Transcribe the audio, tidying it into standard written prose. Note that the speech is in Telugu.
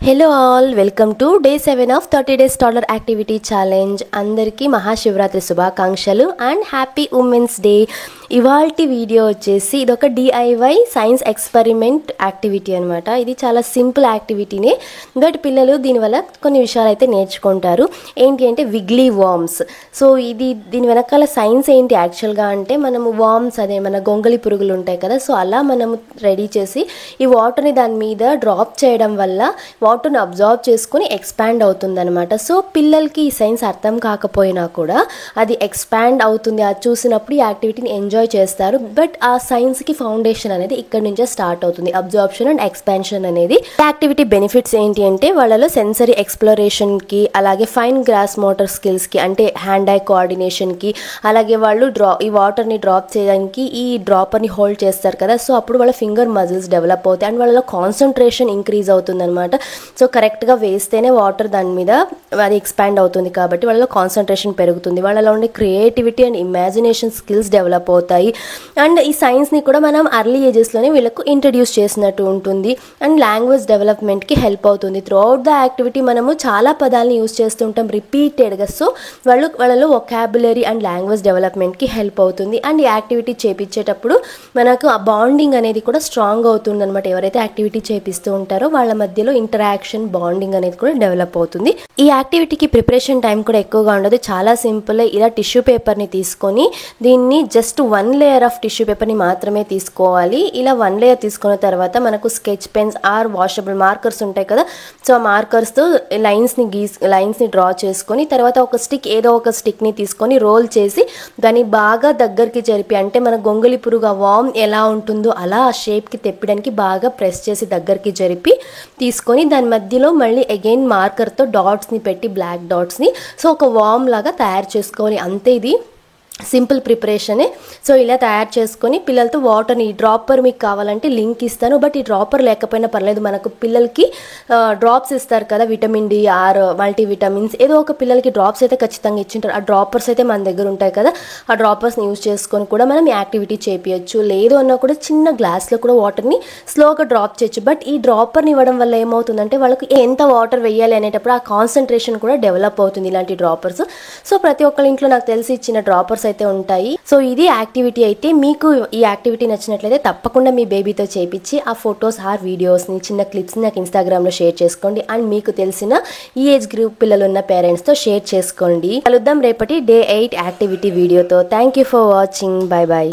Hello all, welcome to day 7 of 30 days taller activity challenge. అందరికీ మహాశివరాత్రి శుభాకాంక్షలు అండ్ హ్యాపీ ఉమెన్స్ డే. ఇవాల్టి వీడియో వచ్చేసి ఇదొక డిఐవై సైన్స్ ఎక్స్పెరిమెంట్ యాక్టివిటీ అనమాట. ఇది చాలా సింపుల్ యాక్టివిటీనే, బట్ పిల్లలు దీనివల్ల కొన్ని విషయాలు అయితే నేర్చుకుంటారు. ఏంటి అంటే విగ్లీ వార్మ్స్. సో దీని వెనకాల సైన్స్ ఏంటి యాక్చువల్గా అంటే, మనము వార్మ్స్ అదే మన గొంగళి పురుగులు ఉంటాయి కదా, సో అలా మనము రెడీ చేసి ఈ వాటర్ని దాని మీద డ్రాప్ చేయడం వల్ల వాటర్ని అబ్జార్బ్ చేసుకుని ఎక్స్పాండ్ అవుతుంది అనమాట. సో పిల్లలకి ఈ సైన్స్ అర్థం కాకపోయినా కూడా అది ఎక్స్పాండ్ అవుతుంది, అది చూసినప్పుడు ఈ యాక్టివిటీని ఎంజాయ్ చేస్తారు. బట్ ఆ సైన్స్కి ఫౌండేషన్ అనేది ఇక్కడ నుంచే స్టార్ట్ అవుతుంది, అబ్జార్ప్షన్ అండ్ ఎక్స్పాన్షన్ అనేది. యాక్టివిటీ బెనిఫిట్స్ ఏంటి అంటే, వాళ్ళలో సెన్సరీ ఎక్స్ప్లోరేషన్కి, అలాగే ఫైన్ గ్రాస్ మోటార్ స్కిల్స్కి అంటే హ్యాండ్ ఐ కోఆర్డినేషన్కి, అలాగే వాళ్ళు ఈ వాటర్ని డ్రాప్ చేయడానికి ఈ డ్రాపర్ని హోల్డ్ చేస్తారు కదా, సో అప్పుడు వాళ్ళ ఫింగర్ మజిల్స్ డెవలప్ అవుతాయి అండ్ వాళ్ళలో కాన్సన్ట్రేషన్ ఇంక్రీజ్ అవుతుంది అనమాట. సో కరెక్ట్గా వేస్తేనే వాటర్ దాని మీద అది ఎక్స్పాండ్ అవుతుంది కాబట్టి వాళ్ళలో కాన్సన్ట్రేషన్ పెరుగుతుంది, వాళ్ళలో ఉండే creativity and imagination skills develop అవుతాయి. అండ్ ఈ సైన్స్ని కూడా మనం అర్లీ ఏజెస్లోనే వీళ్ళకు ఇంట్రడ్యూస్ చేసినట్టు ఉంటుంది అండ్ లాంగ్వేజ్ డెవలప్మెంట్కి హెల్ప్ అవుతుంది. త్రూ అవుట్ ద యాక్టివిటీ మనము చాలా పదాలను యూజ్ చేస్తుంటాం రిపీటెడ్గా, సో వాళ్ళలో వొకాబులరీ అండ్ లాంగ్వేజ్ డెవలప్మెంట్కి హెల్ప్ అవుతుంది. అండ్ ఈ యాక్టివిటీ చేపించేటప్పుడు మనకు ఆ బాండింగ్ అనేది కూడా స్ట్రాంగ్ అవుతుంది అనమాట. ఎవరైతే యాక్టివిటీ చేపిస్తూ ఉంటారో వాళ్ళ మధ్యలో ఇంటరాక్షన్, బాండింగ్ అనేది కూడా డెవలప్ అవుతుంది. ఈ యాక్టివిటీకి ప్రిపరేషన్ టైం కూడా ఎక్కువగా ఉండదు, చాలా సింపుల్. ఇలా టిష్యూ పేపర్ని తీసుకొని దీన్ని జస్ట్ 1 లేయర్ ఆఫ్ టిష్యూ పేపర్ని మాత్రమే తీసుకోవాలి. ఇలా 1 లేయర్ తీసుకున్న తర్వాత మనకు sketch pens or washable markers ఉంటాయి కదా, సో ఆ మార్కర్స్తో లైన్స్ని డ్రా చేసుకొని తర్వాత ఏదో ఒక స్టిక్ని తీసుకొని రోల్ చేసి దాన్ని బాగా దగ్గరికి జరిపి, అంటే మన గొంగళి పురుగు ఆ వామ్ ఎలా ఉంటుందో అలా ఆ షేప్కి తెప్పడానికి బాగా ప్రెస్ చేసి దగ్గరికి జరిపి తీసుకొని దాని మధ్యలో మళ్ళీ అగైన్ మార్కర్తో డాట్స్ని పెట్టి, బ్లాక్ డాట్స్ని, సో ఒక వామ్ లాగా తయారు చేసుకోవాలి. అంతే, ఇది సింపుల్ ప్రిపరేషనే. సో ఇలా తయారు చేసుకొని పిల్లలతో వాటర్ని, ఈ డ్రాపర్ మీకు కావాలంటే లింక్ ఇస్తాను, బట్ ఈ డ్రాపర్ లేకపోయినా పర్లేదు. మనకు పిల్లలకి డ్రాప్స్ ఇస్తారు కదా, విటమిన్ డి ఆర్ మల్టీవిటమిన్స్, ఏదో ఒక పిల్లలకి డ్రాప్స్ అయితే ఖచ్చితంగా ఇచ్చింటారు. ఆ డ్రాపర్స్ అయితే మన దగ్గర ఉంటాయి కదా, ఆ డ్రాపర్స్ని యూజ్ చేసుకొని కూడా మనం యాక్టివిటీ చేపించచ్చు. లేదు అన్నా కూడా చిన్న గ్లాస్లో కూడా వాటర్ని స్లోగా డ్రాప్ చేయొచ్చు. బట్ ఈ డ్రాపర్ని ఇవ్వడం వల్ల ఏమవుతుందంటే వాళ్ళకి ఎంత వాటర్ వేయాలి అనేటప్పుడు ఆ కాన్సన్ట్రేషన్ కూడా డెవలప్ అవుతుంది ఇలాంటి డ్రాపర్స్. సో ప్రతి ఒక్కరి ఇంట్లో నాకు తెలిసి ఇచ్చిన డ్రాపర్స్ అయితే ఉంటాయి. సో ఇది యాక్టివిటీ అయితే. మీకు ఈ యాక్టివిటీ నచ్చినట్లయితే తప్పకుండా మీ బేబీతో చేపించి ఆ ఫొటోస్ ఆర్ వీడియోస్ని, చిన్న క్లిప్స్ని నాకు ఇన్స్టాగ్రామ్లో షేర్ చేసుకోండి. అండ్ మీకు తెలిసిన ఈ ఏజ్ గ్రూప్ పిల్లలు ఉన్న పేరెంట్స్తో షేర్ చేసుకోండి. కలుద్దాం రేపటి డే 8 యాక్టివిటీ వీడియోతో. Thank you for watching. Bye bye.